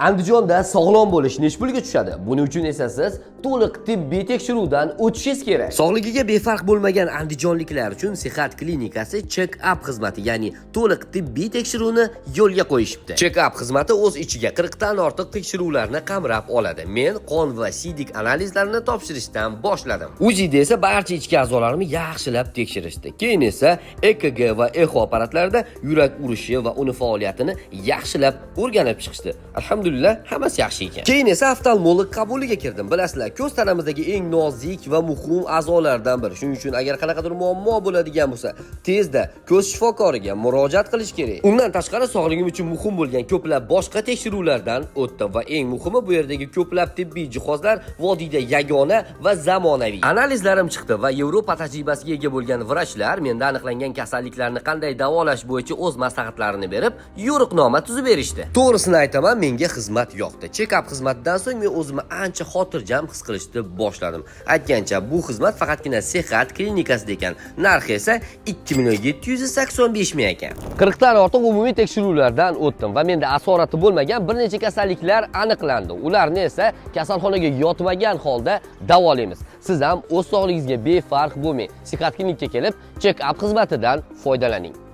Andijonda sog'lom bo'lish nech pulga tushadi? Buning uchun esa siz to'liq tibbiy tekshiruvdan o'tishingiz kerak. Sog'ligiga befarq bo'lmagan andijonliklar uchun Sihat klinikasi check-up xizmati, ya'ni to'liq tibbiy tekshiruvni yo'lga qo'yishibdi. Check-up xizmati o'z ichiga 40 dan ortiq tekshiruvlarni qamrab oladi. Men qon va siydik analizlarini topshirishdan boshladim. UZIda esa barcha ichki a'zolarimni yaxshilab tekshirishdi. Keyin esa EKG va echo apparatlarida yurak urishi va uni faoliyatini yaxshilab o'rganib chiqishdi. Alhamdulillah, hammasi yaxshi ekan. Keyin esa oftalmolog qabuliga kirdim. Bilasizlar, ko'z tanamizdagi eng nozik va muhim a'zolardan biri. Shuning uchun agar qanaqadir muammo bo'ladigan bo'lsa, tezda ko'z shifokoriga murojaat qilish kerak. Undan tashqari sog'ligim uchun muhim bo'lgan ko'plab boshqa tekshiruvlardan o'tdim va eng muhimi bu yerdagi ko'plab tibbiy jihozlar vodiyda yagona va zamonaviy. Analizlarim chiqdi va Yevropa tajribasiga ega bo'lgan vrachlar menda aniqlangan kasalliklarni qanday davolash bo'yicha o'z maslahatlarini berib, yo'riqnoma tuzib berishdi. To'g'risini aytaman, menga xizmat yoqdi. Check-up xizmatidan so'ng men o'zimni ancha xotirjam his qilishni boshladim. Aytgancha, bu xizmat faqatgina Sihat klinikasida ekan. Narxi esa 2.785 ming ekan. 40 dan ortiq umumiy tekshiruvlardan o'tdim va menda asorati bo'lmagan bir necha kasalliklar aniqlandi. Ularni esa kasalxonaga yotmagan holda davolaymiz. Siz ham o'z sog'ligingizga befarq bo'lmang. Sihat klinikaga kelib, check-up xizmatidan foydalaning.